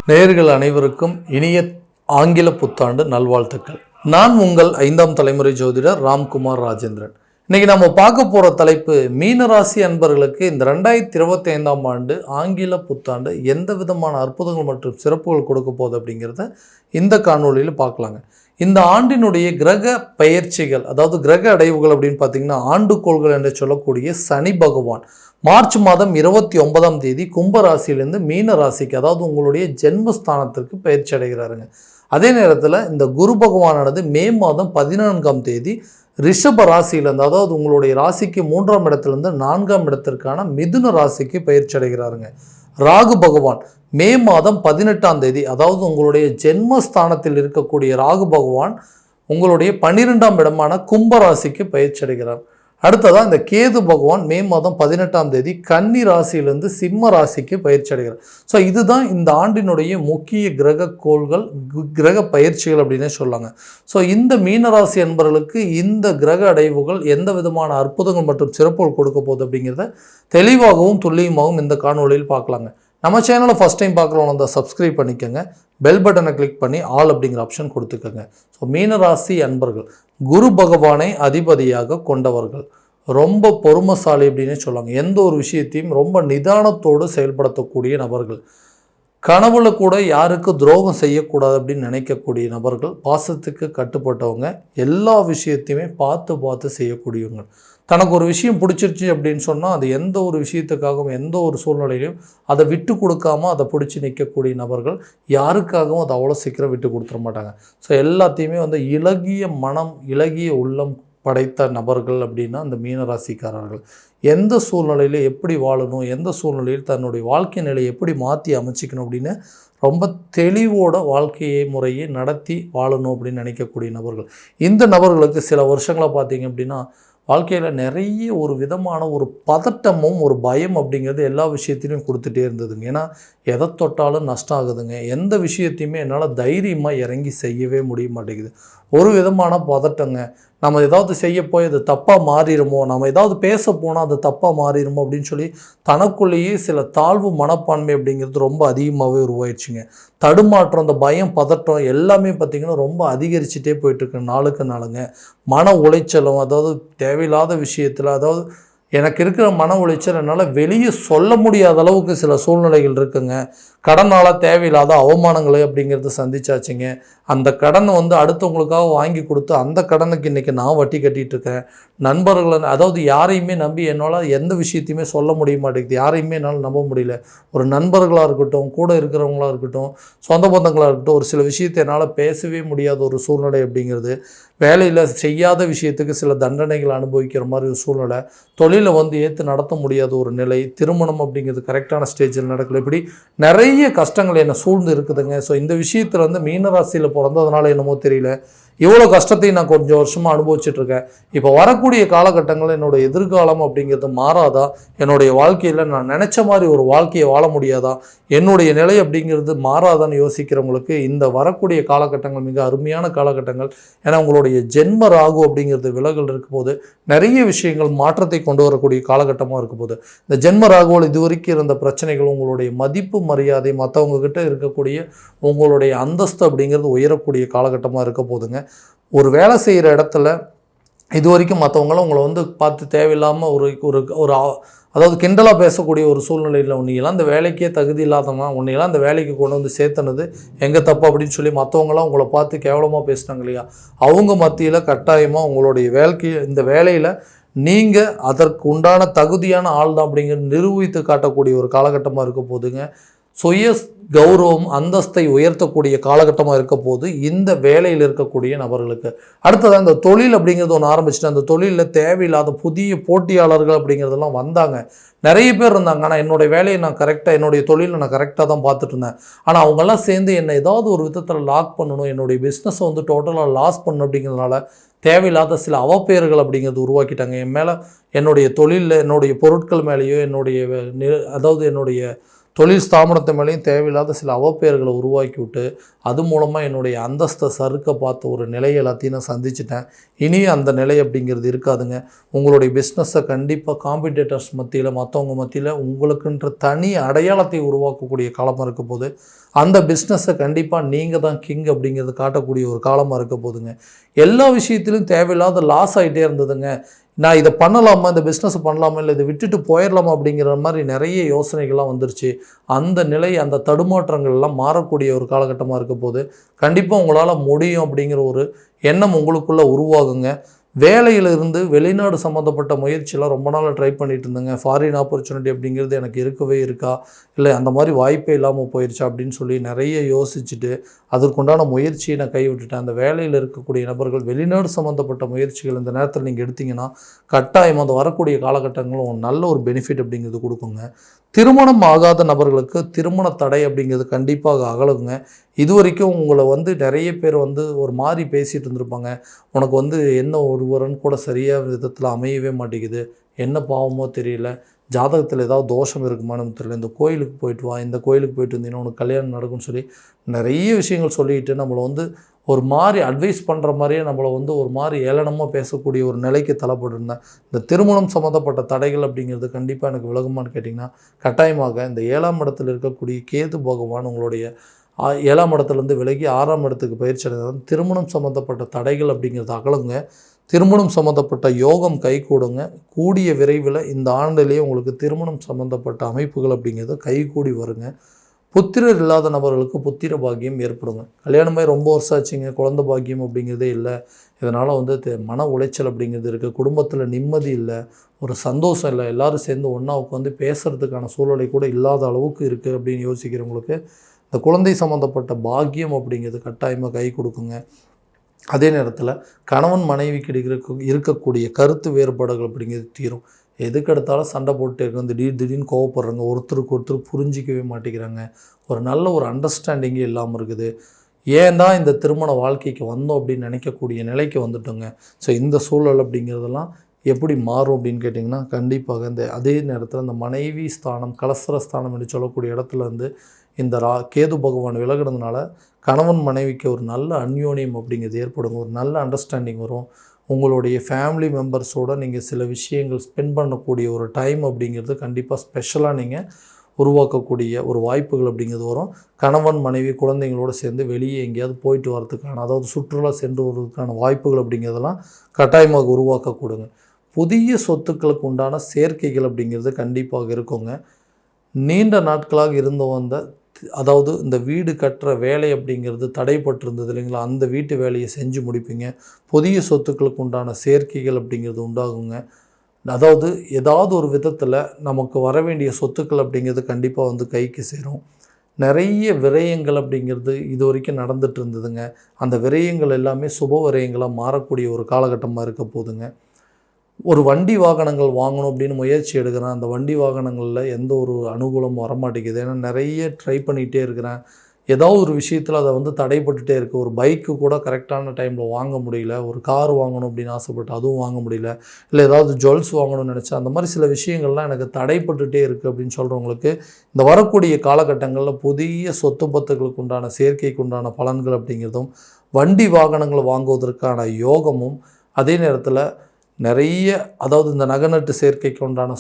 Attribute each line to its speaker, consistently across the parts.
Speaker 1: நேயர்கள் அனைவருக்கும் இனிய ஆங்கில புத்தாண்டு நல்வாழ்த்துக்கள். நான் உங்கள் 5ஆம் தலைமுறை ஜோதிடர் ராம்குமார் ராஜேந்திரன். இன்னைக்கு நம்ம பார்க்க போகிற தலைப்பு, மீனராசி அன்பர்களுக்கு இந்த 2025ஆம் ஆண்டு ஆங்கில புத்தாண்டு எந்த விதமான அற்புதங்கள் மற்றும் சிறப்புகள் கொடுக்க போகுது அப்படிங்கிறத இந்த காணொலியில் பார்க்கலாங்க. இந்த ஆண்டினுடைய கிரக பெயர்ச்சிகள், அதாவது கிரக அடைவுகள் அப்படின்னு பார்த்தீங்கன்னா, ஆண்டுகோள்கள் என்று சொல்லக்கூடிய சனி பகவான் மார்ச் மாதம் 29ஆம் தேதி கும்பராசியிலேருந்து மீன ராசிக்கு, அதாவது உங்களுடைய ஜென்மஸ்தானத்திற்கு பயிற்சி அடைகிறாருங்க. அதே நேரத்தில் இந்த குரு பகவானானது மே மாதம் 14ஆம் தேதி ரிஷப ராசியிலேருந்து, அதாவது உங்களுடைய ராசிக்கு 3ஆம் இடத்துலேருந்து 4ஆம் இடத்திற்கான மிதுன ராசிக்கு பயிற்சி அடைகிறாருங்க. ராகு பகவான் மே மாதம் 18ஆம் தேதி, அதாவது உங்களுடைய ஜென்மஸ்தானத்தில் இருக்கக்கூடிய ராகு பகவான் உங்களுடைய 12ஆம் இடமான கும்பராசிக்கு பயிற்சி அடைகிறார். அடுத்ததாக இந்த கேது பகவான் மே மாதம் 18ஆம் தேதி கன்னி ராசியிலிருந்து சிம்ம ராசிக்கு பயிற்சி அடைகிறார். ஸோ இதுதான் இந்த ஆண்டினுடைய முக்கிய கிரக கோள்கள், கிரக பயிற்சிகள் அப்படின்னே சொல்லாங்க. ஸோ இந்த மீனராசி என்பவர்களுக்கு இந்த கிரக அடைவுகள் எந்த விதமான அற்புதங்கள் மற்றும் சிறப்புகள் கொடுக்க போகுது அப்படிங்கிறத தெளிவாகவும் துல்லியமாகவும் இந்த காணொலியில் பார்க்கலாங்க. நம்ம சேனலை ஃபஸ்ட் டைம் பார்க்குறவங்க அந்த சப்ஸ்கிரைப் பண்ணிக்கோங்க, பெல் பட்டனை கிளிக் பண்ணி ஆல் அப்படிங்கிற ஆப்ஷன் கொடுத்துக்கோங்க. ஸோ மீனராசி அன்பர்கள் குரு பகவானை அதிபதியாக கொண்டவர்கள், ரொம்ப பொறுமைசாலி அப்படின்னு சொல்லுவாங்க. எந்த ஒரு விஷயத்தையும் ரொம்ப நிதானத்தோடு செயல்படுத்தக்கூடிய நபர்கள், கனவுல கூட யாருக்கு துரோகம் செய்யக்கூடாது அப்படின்னு நினைக்கக்கூடிய நபர்கள், பாசத்துக்கு கட்டுப்பட்டவங்க, எல்லா விஷயத்தையுமே பார்த்து செய்யக்கூடியவங்க. தனக்கு ஒரு விஷயம் பிடிச்சிருச்சு அப்படின்னு சொன்னால் அது எந்த ஒரு விஷயத்துக்காகவும் எந்த ஒரு சூழ்நிலையிலையும் அதை விட்டு கொடுக்காம அதை பிடிச்சி நிற்கக்கூடிய நபர்கள், யாருக்காகவும் அதை அவ்வளோ சீக்கிரம் விட்டு கொடுத்துட மாட்டாங்க. ஸோ எல்லாத்தையுமே இலகிய மனம், இலகிய உள்ளம் படைத்த நபர்கள் அப்படின்னா அந்த மீனராசிக்காரர்கள். எந்த சூழ்நிலையில் எப்படி வாழணும், எந்த சூழ்நிலையில் தன்னுடைய வாழ்க்கை நிலையை எப்படி மாற்றி அமைச்சிக்கணும் அப்படின்னு ரொம்ப தெளிவோட வாழ்க்கையை முறையை நடத்தி வாழணும் அப்படின்னு நினைக்கக்கூடிய நபர்கள். இந்த நபர்களுக்கு சில வருஷங்களாக பார்த்தீங்க அப்படின்னா வாழ்க்கையில் நிறைய ஒரு விதமான ஒரு பதட்டமும் ஒரு பயம் அப்படிங்கிறது எல்லா விஷயத்திலையும் கொடுத்துட்டே இருந்ததுங்க. ஏன்னா எதை தொட்டாலும் நஷ்டம் ஆகுதுங்க. எந்த விஷயத்தையுமே என்னால் தைரியமாக இறங்கி செய்யவே முடிய மாட்டேங்குது. ஒரு விதமான பதட்டங்க. நம்ம ஏதாவது செய்ய போய் அது தப்பாக மாறிடுமோ, நம்ம ஏதாவது பேச போனால் அது தப்பாக மாறிடுமோ அப்படின்னு சொல்லி தனக்குள்ளேயே சில தாழ்வு மனப்பான்மை அப்படிங்கிறது ரொம்ப அதிகமாகவே உருவாயிடுச்சுங்க. தடுமாற்றம், அந்த பயம், பதட்டம் எல்லாமே பார்த்திங்கன்னா ரொம்ப அதிகரிச்சுட்டே போயிட்டுருக்கு நாளுக்கு நாளுங்க. மன உளைச்சலும், அதாவது தேவையில்லாத விஷயத்தில், அதாவது எனக்கு இருக்கிற மன உளைச்சல் என்னால் வெளியே சொல்ல முடியாத அளவுக்கு சில சூழ்நிலைகள் இருக்குங்க. கடனால் தேவையில்லாத அவமானங்களை அப்படிங்கிறது சந்திச்சாச்சுங்க. அந்த கடனை அடுத்தவங்களுக்காக வாங்கி கொடுத்து அந்த கடனுக்கு இன்றைக்கி நான் வட்டி கட்டிகிட்டு இருக்கேன். நண்பர்களை, அதாவது யாரையுமே நம்பி என்னால் எந்த விஷயத்தையுமே சொல்ல முடிய மாட்டேங்குது. யாரையுமே என்னால் நம்ப முடியல. ஒரு நண்பர்களாக இருக்கட்டும், கூட இருக்கிறவங்களாக இருக்கட்டும், சொந்த பந்தங்களாக இருக்கட்டும், ஒரு சில விஷயத்தை என்னால் பேசவே முடியாத ஒரு சூழ்நிலை அப்படிங்கிறது. வேலையில் செய்யாத விஷயத்துக்கு சில தண்டனைகள் அனுபவிக்கிற மாதிரி ஒரு சூழ்நிலை. தொழிலை ஏற்று நடத்த முடியாத ஒரு நிலை. திருமணம் அப்படிங்கிறது கரெக்டான ஸ்டேஜில் நடக்கல. இப்படி நிறைய கஷ்டங்கள் என்னை சூழ்ந்து இருக்குதுங்க. ஸோ இந்த விஷயத்தில் மீனராசியில் பிறந்ததுனால என்னமோ தெரியல, இவ்வளோ கஷ்டத்தையும் நான் கொஞ்சம் வருஷமாக அனுபவிச்சுட்ருக்கேன். இப்போ வரக்கூடிய காலகட்டங்களில் என்னோடய எதிர்காலம் அப்படிங்கிறது மாறாதா? என்னுடைய வாழ்க்கையில் நான் நினச்ச மாதிரி ஒரு வாழ்க்கையை வாழ முடியாதா? என்னுடைய நிலை அப்படிங்கிறது மாறாதான்னு யோசிக்கிறவங்களுக்கு இந்த வரக்கூடிய காலகட்டங்கள் மிக அருமையான காலகட்டங்கள். ஏன்னா உங்களுடைய ஜென்ம ராகு அப்படிங்கிறது விலகல் இருக்கும் போது நிறைய விஷயங்கள் மாற்றத்தை கொண்டு வரக்கூடிய காலகட்டமாக இருக்கும் போது, இந்த ஜென்ம ராகுவில் இதுவரைக்கும் இருந்த பிரச்சனைகள், உங்களுடைய மதிப்பு மரியாதை, மற்றவங்க கிட்ட இருக்கக்கூடிய உங்களுடைய அந்தஸ்து அப்படிங்கிறது உயரக்கூடிய காலகட்டமாக இருக்க போதுங்க. ஒரு வேலை செய்கிற இடத்துல இது வரைக்கும் மற்றவங்களும் உங்களை பார்த்து தேவையில்லாமல் ஒரு அதாவது கிண்டலாக பேசக்கூடிய ஒரு சூழ்நிலையில், உன்னையெல்லாம் அந்த வேலைக்கே தகுதி இல்லாதவங்க, உன்னையெல்லாம் அந்த வேலைக்கு கொண்டு சேர்த்துனது எங்கள் தப்பு அப்படின்னு சொல்லி மற்றவங்களாம் உங்களை பார்த்து கேவலமாக பேசினாங்க இல்லையா? அவங்க மத்தியில் கட்டாயமாக உங்களுடைய இந்த வேலையில் நீங்கள் அதற்கு உண்டான தகுதியான ஆள் தான் அப்படிங்கிறது நிரூபித்து காட்டக்கூடிய ஒரு காலகட்டமாக இருக்க போதுங்க. சுய கௌரவம், அந்தஸ்தை உயர்த்தக்கூடிய காலகட்டமாக இருக்க போது இந்த வேலையில் இருக்கக்கூடிய நபர்களுக்கு. அடுத்ததாக இந்த தொழில் அப்படிங்கிறது ஒன்று ஆரம்பிச்சுட்டு, அந்த தொழிலில் தேவையில்லாத புதிய போட்டியாளர்கள் அப்படிங்கிறதெல்லாம் வந்தாங்க. நிறைய பேர் இருந்தாங்க. ஆனால் என்னுடைய வேலையை நான் கரெக்டாக, என்னுடைய தொழிலை நான் கரெக்டாக தான் பார்த்துட்டு இருந்தேன். ஆனால் அவங்கெல்லாம் சேர்ந்து என்னை ஏதாவது ஒரு விதத்தில் லாக் பண்ணணும், என்னுடைய பிஸ்னஸை டோட்டலாக லாஸ் பண்ணணும் அப்படிங்கிறதுனால தேவையில்லாத சில அவப்பெயர்கள் அப்படிங்கிறது உருவாக்கிட்டாங்க. என் மேலே, என்னுடைய தொழிலில், என்னுடைய பொருட்கள் மேலேயோ, என்னுடைய தொழில் ஸ்தாபனத்து மேலேயும் தேவையில்லாத சில அவப்பெயர்களை உருவாக்கி விட்டு அது மூலமாக என்னுடைய அந்தஸ்தை சறுக்க பார்த்த ஒரு நிலையை எல்லாத்தையும் நான் சந்திச்சிட்டேன். இனியும் அந்த நிலை அப்படிங்கிறது இருக்காதுங்க. உங்களுடைய பிஸ்னஸை கண்டிப்பாக காம்படிட்டர்ஸ் மத்தியில், மற்றவங்க மத்தியில் உங்களுக்குன்ற தனி அடையாளத்தை உருவாக்கக்கூடிய காலமாக இருக்க போது, அந்த பிஸ்னஸை கண்டிப்பாக நீங்கள் தான் கிங் அப்படிங்கிறது காட்டக்கூடிய ஒரு காலமாக இருக்க போதுங்க. எல்லா விஷயத்திலும் தேவையில்லாத லாஸ் ஆகிட்டே இருந்ததுங்க. நான் இதை பண்ணலாமா, இந்த பிஸ்னஸை பண்ணலாமா, இல்லை இதை விட்டுட்டு போயிடலாமா அப்படிங்கிற மாதிரி நிறைய யோசனைகள்லாம் வந்துருச்சு. அந்த நிலை, அந்த தடுமாற்றங்கள்லாம் மாறக்கூடிய ஒரு காலகட்டமாக இருக்க போது கண்டிப்பாக உங்களால் முடியும் அப்படிங்கிற ஒரு எண்ணம் உங்களுக்குள்ளே உருவாகுங்க. வேலையிலிருந்து வெளிநாடு சம்மந்தப்பட்ட முயற்சியெல்லாம் ரொம்ப நாள் ட்ரை பண்ணிட்டு இருந்தேங்க. ஃபாரின் ஆப்பர்ச்சுனிட்டி அப்படிங்கிறது எனக்கு இருக்கவே இருக்கா, இல்லை அந்த மாதிரி வாய்ப்பே இல்லாமல் போயிடுச்சா அப்படின்னு சொல்லி நிறைய யோசிச்சுட்டு அதற்குண்டான முயற்சியை நான் கைவிட்டுட்டேன். அந்த வேலையில் இருக்கக்கூடிய நபர்கள் வெளிநாடு சம்மந்தப்பட்ட முயற்சிகள் இந்த நேரத்தில் நீங்கள் எடுத்திங்கன்னா கட்டாயம் அந்த வரக்கூடிய காலகட்டங்களும் நல்ல ஒரு பெனிஃபிட் அப்படிங்கிறது கொடுக்குங்க. திருமணம் ஆகாத நபர்களுக்கு திருமண தடை அப்படிங்கிறது கண்டிப்பாக அகலுங்க. இது வரைக்கும் உங்களை நிறைய பேர் ஒரு மாதிரி பேசிகிட்டு இருந்திருப்பாங்க. உனக்கு என்ன ஒருவரன் கூட சரியாக விதத்தில் அமையவே மாட்டேங்குது, என்ன பாவமோ தெரியல, ஜாதகத்தில் ஏதாவது தோஷம் இருக்குமான்னு தெரியல, இந்த கோயிலுக்கு போயிட்டு வா, இந்த கோயிலுக்கு போயிட்டு வந்தீங்கன்னா உனக்கு கல்யாணம் நடக்கும்னு சொல்லி நிறைய விஷயங்கள் சொல்லிட்டு நம்மளை ஒரு மாதிரி அட்வைஸ் பண்ணுற மாதிரியே நம்மளை ஒரு மாதிரி ஏளனமாக பேசக்கூடிய ஒரு நிலைக்கு தள்ளப்பட்டிருந்தேன். இந்த திருமணம் சம்மந்தப்பட்ட தடைகள் அப்படிங்கிறது கண்டிப்பாக எனக்கு விலகுமான்னு கேட்டிங்கன்னா கட்டாயமாக இந்த 7ஆம் இடத்தில் இருக்கக்கூடிய கேது பகவான் உங்களுடைய 7ஆம் இடத்துலேருந்து விலகி 6ஆம் இடத்துக்கு பயிற்சி அடைந்தால் திருமணம் சம்மந்தப்பட்ட தடைகள் அப்படிங்கிறது அகலுங்க. திருமணம் சம்மந்தப்பட்ட யோகம் கைகூடுங்க. கூடிய விரைவில் இந்த ஆண்டிலேயே உங்களுக்கு திருமணம் சம்மந்தப்பட்ட அமைப்புகள் அப்படிங்கிறது கைகூடி வருங்க. புத்திரர் இல்லாத நபர்களுக்கு புத்திர பாக்கியம் ஏற்படுங்க. கல்யாணமாகி ரொம்ப வருஷம் ஆச்சுங்க, குழந்தை பாக்கியம் அப்படிங்கிறதே இல்லை. இதனால் மன உளைச்சல் அப்படிங்கிறது இருக்குது, குடும்பத்தில் நிம்மதி இல்லை, ஒரு சந்தோஷம் இல்லை, எல்லோரும் சேர்ந்து ஒன்றா உட்காந்து பேசுகிறதுக்கான சூழ்நிலை கூட இல்லாத அளவுக்கு இருக்குது அப்படின்னு யோசிக்கிறவங்களுக்கு இந்த குழந்தை சம்மந்தப்பட்ட பாக்கியம் அப்படிங்கிறது கட்டாயமாக கை கொடுக்குங்க. அதே நேரத்தில் கணவன் மனைவிக்கு இருக்கக்கூடிய கருத்து வேறுபாடுகள் அப்படிங்கிறது தீரும். எதுக்கெடுத்தாலும் சண்டை போட்டு இருக்க, திடீர்னு கோவப்படுறாங்க, ஒருத்தருக்கு ஒருத்தர் புரிஞ்சிக்கவே மாட்டேங்கிறாங்க, ஒரு நல்ல ஒரு அண்டர்ஸ்டாண்டிங்கே இல்லாமல் இருக்குது. ஏன் தான் இந்த திருமண வாழ்க்கைக்கு வந்தோம் அப்படின்னு நினைக்கக்கூடிய நிலைக்கு வந்துட்டோங்க. ஸோ இந்த சூழல் அப்படிங்கிறதெல்லாம் எப்படி மாறும் அப்படின்னு கேட்டிங்கன்னா கண்டிப்பாக அதே நேரத்தில் இந்த மனைவி ஸ்தானம், கலசர ஸ்தானம் என்று சொல்லக்கூடிய இடத்துல இந்த கேது பகவான் விலகிறதுனால கணவன் மனைவிக்கு ஒரு நல்ல அந்யோன்யம் அப்படிங்கிறது ஏற்படும், ஒரு நல்ல அண்டர்ஸ்டாண்டிங் வரும். உங்களுடைய ஃபேமிலி மெம்பர்ஸோடு நீங்கள் சில விஷயங்கள் ஸ்பெண்ட் பண்ணக்கூடிய ஒரு டைம் அப்படிங்கிறது கண்டிப்பாக ஸ்பெஷலாக நீங்கள் உருவாக்கக்கூடிய ஒரு வாய்ப்புகள் அப்படிங்கிறது வரும். கணவன் மனைவி குழந்தைங்களோடு சேர்ந்து வெளியே எங்கேயாவது போயிட்டு வரதுக்கான, அதாவது சுற்றுலா சென்று வருவதற்கான வாய்ப்புகள் அப்படிங்கிறதெல்லாம் கட்டாயமாக உருவாக்கக்கூடுங்க. புதிய சொத்துக்களுக்கு உண்டான சேர்க்கைகள் அப்படிங்கிறது கண்டிப்பாக இருக்குங்க. நீண்ட நாட்களாக இருந்து வந்த, அதாவது இந்த வீடு கட்டுற வேலை அப்படிங்கிறது தடைப்பட்டிருந்தது இல்லைங்களா, அந்த வீட்டு வேலையை செஞ்சு முடிப்பீங்க. புதிய சொத்துக்களுக்கு உண்டான சேர்க்கைகள் அப்படிங்கிறது உண்டாகுங்க. அதாவது ஏதாவது ஒரு விதத்தில் நமக்கு வர வேண்டிய சொத்துக்கள் அப்படிங்கிறது கண்டிப்பாக கைக்கு சேரும். நிறைய விரயங்கள் அப்படிங்கிறது இது வரைக்கும் நடந்துகிட்டு இருந்ததுங்க. அந்த விரயங்கள் எல்லாமே சுப விரயங்களாக மாறக்கூடிய ஒரு காலகட்டமாக இருக்க போதுங்க. ஒரு வண்டி வாகனங்கள் வாங்கணும் அப்படின்னு முயற்சி எடுக்கிறேன், அந்த வண்டி வாகனங்களில் எந்த ஒரு அனுகூலமும் வரமாட்டேங்குது. ஏன்னா நிறைய ட்ரை பண்ணிகிட்டே இருக்கிறேன், ஏதாவது ஒரு விஷயத்தில் அதை தடைப்பட்டுகிட்டே இருக்குது. ஒரு பைக்கு கூட கரெக்டான டைமில் வாங்க முடியல, ஒரு கார் வாங்கணும் அப்படின்னு ஆசைப்பட்டு அதுவும் வாங்க முடியல, இல்லை ஏதாவது ஜுவல்ஸ் வாங்கணும்னு நினச்சேன், அந்த மாதிரி சில விஷயங்கள்லாம் எனக்கு தடைப்பட்டுகிட்டே இருக்குது அப்படின்னு சொல்கிறவங்களுக்கு இந்த வரக்கூடிய காலகட்டங்களில் புதிய சொத்து பத்துக்களுக்கு உண்டான சேர்க்கைக்கு உண்டான பலன்கள் அப்படிங்கிறதும், வண்டி வாகனங்களை வாங்குவதற்கான யோகமும், அதே நேரத்தில் நிறைய, அதாவது இந்த நகநட்டு சேர்க்கைக்கு உண்டான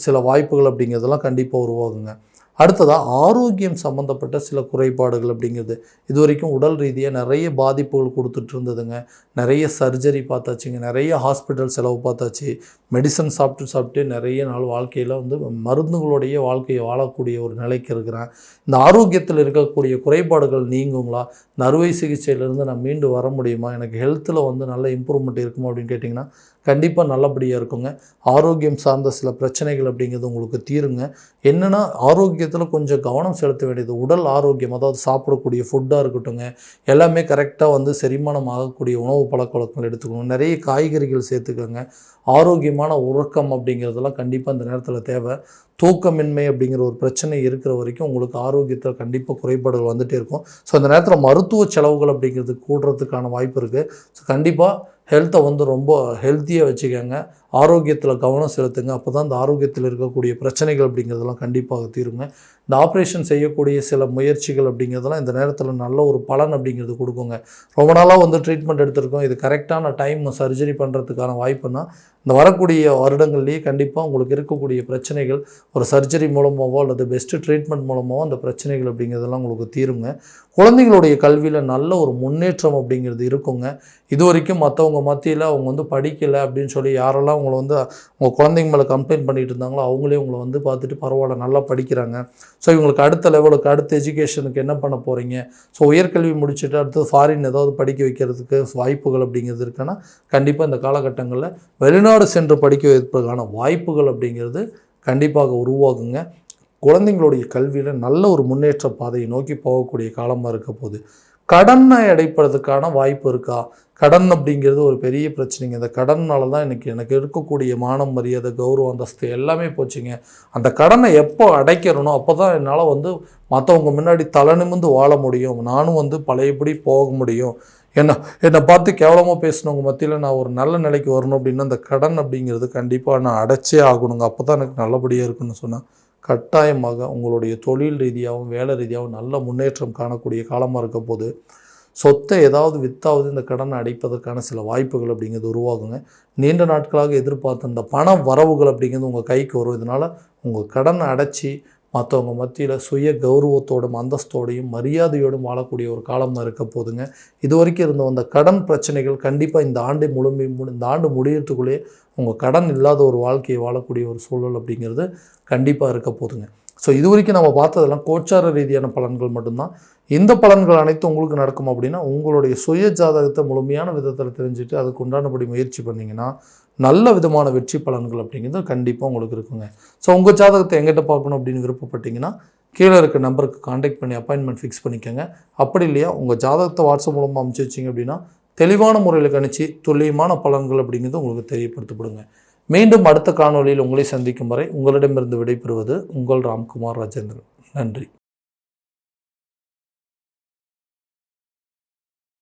Speaker 1: சில வாய்ப்புகள் அப்படிங்கிறதெல்லாம் கண்டிப்பாக உருவாகுங்க. அடுத்ததாக ஆரோக்கியம் சம்மந்தப்பட்ட சில குறைபாடுகள் அப்படிங்கிறது இது வரைக்கும் உடல் ரீதியாக நிறைய பாதிப்புகள் கொடுத்துட்டு இருந்ததுங்க. நிறைய சர்ஜரி பார்த்தாச்சுங்க, நிறைய ஹாஸ்பிட்டல் செலவு பார்த்தாச்சு, மெடிசன் சாப்பிட்டு நிறைய நாள் வாழ்க்கையில் மருந்துகளுடைய வாழ்க்கையை வாழக்கூடிய ஒரு நிலைக்கு இருக்கிறேன். இந்த ஆரோக்கியத்தில் இருக்கக்கூடிய குறைபாடுகள் நீங்குங்களா, இந்த அறுவை சிகிச்சையிலேருந்து நான் மீண்டு வர முடியுமா, எனக்கு ஹெல்த்தில் நல்ல இம்ப்ரூவ்மெண்ட் இருக்குமா அப்படின்னு கேட்டிங்கன்னா கண்டிப்பாக நல்லபடியாக இருக்குங்க. ஆரோக்கியம் சார்ந்த சில பிரச்சனைகள் அப்படிங்கிறது உங்களுக்கு தீருங்க. என்னென்னா ஆரோக்கியத்தில் கொஞ்சம் கவனம் செலுத்த வேண்டியது, உடல் ஆரோக்கியம், அதாவது சாப்பிடக்கூடிய ஃபுட்டாக இருக்கட்டுங்க, எல்லாமே கரெக்டாக செரிமானம் ஆகக்கூடிய உணவு பழக்கவழக்கங்கள் எடுத்துக்கணும். நிறைய காய்கறிகள் சேர்த்துக்கோங்க. ஆரோக்கியமான உறக்கம் அப்படிங்கிறதெல்லாம் கண்டிப்பாக இந்த நேரத்தில் தேவை. தூக்கமின்மை அப்படிங்கிற ஒரு பிரச்சனை இருக்கிற வரைக்கும் உங்களுக்கு ஆரோக்கியத்தில் கண்டிப்பாக குறைபாடுகள் வந்துகிட்டே இருக்கும். ஸோ அந்த நேரத்தில் மருத்துவ செலவுகள் அப்படிங்கிறது கூடுறதுக்கான வாய்ப்பு இருக்குது. ஸோ கண்டிப்பாக ஹெல்த்தை ரொம்ப ஹெல்த்தியாக வச்சுக்கோங்க, ஆரோக்கியத்தில் கவனம் செலுத்துங்க. அப்போ தான் இந்த ஆரோக்கியத்தில் இருக்கக்கூடிய பிரச்சனைகள் அப்படிங்கிறதெல்லாம் கண்டிப்பாக தீருங்க. இந்த ஆப்ரேஷன் செய்யக்கூடிய சில முயற்சிகள் அப்படிங்கிறதெல்லாம் இந்த நேரத்தில் நல்ல ஒரு பலன் அப்படிங்கிறது கொடுக்குங்க. ரொம்ப நாளாக வந்து ட்ரீட்மெண்ட் எடுத்திருக்கோம், இது கரெக்டான டைம் சர்ஜரி பண்ணுறதுக்கான வாய்ப்புன்னா இந்த வரக்கூடிய வருடங்கள்லேயே கண்டிப்பாக உங்களுக்கு இருக்கக்கூடிய பிரச்சனைகள் ஒரு சர்ஜரி மூலமாகவோ அல்லது பெஸ்ட்டு ட்ரீட்மெண்ட் மூலமாகவோ அந்த பிரச்சனைகள் அப்படிங்கிறதெல்லாம் உங்களுக்கு தீருங்க. குழந்தைங்களுடைய கல்வியில் நல்ல ஒரு முன்னேற்றம் அப்படிங்கிறது இருக்குங்க. இது வரைக்கும் மற்றவங்க மத்தியில் அவங்க வந்து படிக்கலை அப்படின்னு சொல்லி யாரெல்லாம் உங்களை வந்து உங்கள் குழந்தைங்க மேலே கம்ப்ளைண்ட் பண்ணிட்டு இருந்தாங்களோ அவங்களே உங்களை வந்து பார்த்துட்டு பரவாயில்ல நல்லா படிக்கிறாங்க, ஸோ இவங்களுக்கு அடுத்த லெவலுக்கு அடுத்த எஜுகேஷனுக்கு என்ன பண்ண போகிறீங்க, ஸோ உயர்கல்வி முடிச்சுட்டு அடுத்து ஃபாரின் ஏதாவது படிக்க வைக்கிறதுக்கு வாய்ப்புகள் அப்படிங்கிறது இருக்குன்னா கண்டிப்பாக இந்த காலகட்டங்களில் வெளிநாடு சென்று படிக்க வைப்பதற்கான வாய்ப்புகள் அப்படிங்கிறது கண்டிப்பாக உருவாகுங்க. குழந்தைங்களுடைய கல்வியில் நல்ல ஒரு முன்னேற்ற பாதையை நோக்கி போகக்கூடிய காலமாக இருக்க போகுது. கடனை அடைப்பதற்கான வாய்ப்பு இருக்கா? கடன் அப்படிங்கிறது ஒரு பெரிய பிரச்சனைங்க. இந்த கடனால் தான் எனக்கு இருக்கக்கூடிய மானம், மரியாதை, கௌரவம், அந்தஸ்து எல்லாமே போச்சுங்க. அந்த கடனை எப்போ அடைக்கிறனோ அப்போ தான் என்னால் வந்து மற்றவங்க முன்னாடி தலை நிமிர்ந்து வாழ முடியும், நானும் வந்து பழையபடி போக முடியும். என்னை பார்த்து கேவலமாக பேசினவங்க மத்தியில் நான் ஒரு நல்ல நிலைக்கு வரணும் அப்படின்னா அந்த கடன் அப்படிங்கிறது கண்டிப்பாக நான் அடைச்சே ஆகணுங்க. அப்போ தான் எனக்கு நல்லபடியாக இருக்குன்னு சொன்னால் கட்டாயமாக உங்களுடைய தொழில் ரீதியாகவும் வேலை ரீதியாகவும் நல்ல முன்னேற்றம் காணக்கூடிய காலமாக இருக்க போது சொத்தை ஏதாவது வித்தாவது இந்த கடனை அடைப்பதற்கான சில வாய்ப்புகள் அப்படிங்கிறது உருவாகுங்க. நீண்ட நாட்களாக எதிர்பார்த்த இந்த பண வரவுகள் அப்படிங்கிறது உங்கள் கைக்கு வரும். இதனால் உங்கள் கடனை அடைச்சி மற்றவங்க மத்தியில் சுய கௌரவத்தோடும் அந்தஸ்தோடையும் மரியாதையோடும் வாழக்கூடிய ஒரு காலமாக இருக்க போதுங்க. இது வரைக்கும் இருந்த அந்த கடன் பிரச்சனைகள் கண்டிப்பாக இந்த ஆண்டு முடியறதுக்குள்ளேயே உங்கள் கடன் இல்லாத ஒரு வாழ்க்கையை வாழக்கூடிய ஒரு சூழல் அப்படிங்கிறது கண்டிப்பாக இருக்க போதுங்க. ஸோ இது வரைக்கும் நம்ம பார்த்ததெல்லாம் கோச்சார ரீதியான பலன்கள் மட்டும்தான். இந்த பலன்கள் அனைத்தும் உங்களுக்கு நடக்கும் அப்படின்னா உங்களுடைய சுய ஜாதகத்தை முழுமையான விதத்தில் தெரிஞ்சுட்டு அதுக்கு உண்டானபடி முயற்சி பண்ணிங்கன்னா நல்ல விதமான வெற்றி பலன்கள் அப்படிங்கிறது கண்டிப்பாக உங்களுக்கு இருக்குங்க. ஸோ உங்கள் ஜாதகத்தை எங்கிட்ட பார்க்கணும் அப்படின்னு விருப்பப்பட்டீங்கன்னா கீழே இருக்க நம்பருக்கு காண்டாக்ட் பண்ணி அப்பாயின்மெண்ட் ஃபிக்ஸ் பண்ணிக்கோங்க. அப்படி இல்லையா உங்கள் ஜாதகத்தை வாட்ஸ்அப் மூலமாக அனுப்பிச்சி வச்சிங்க அப்படின்னா தெளிவான முறையில் கணிச்சு துல்லியமான பலன்கள் அப்படிங்கிறது உங்களுக்கு தெரியப்படுத்தப்படுங்க. மீண்டும் அடுத்த காணொலியில் உங்களை சந்திக்கும் வரை உங்களிடமிருந்து விடைபெறுவது உங்கள் ராம்குமார் ராஜேந்திரன். நன்றி.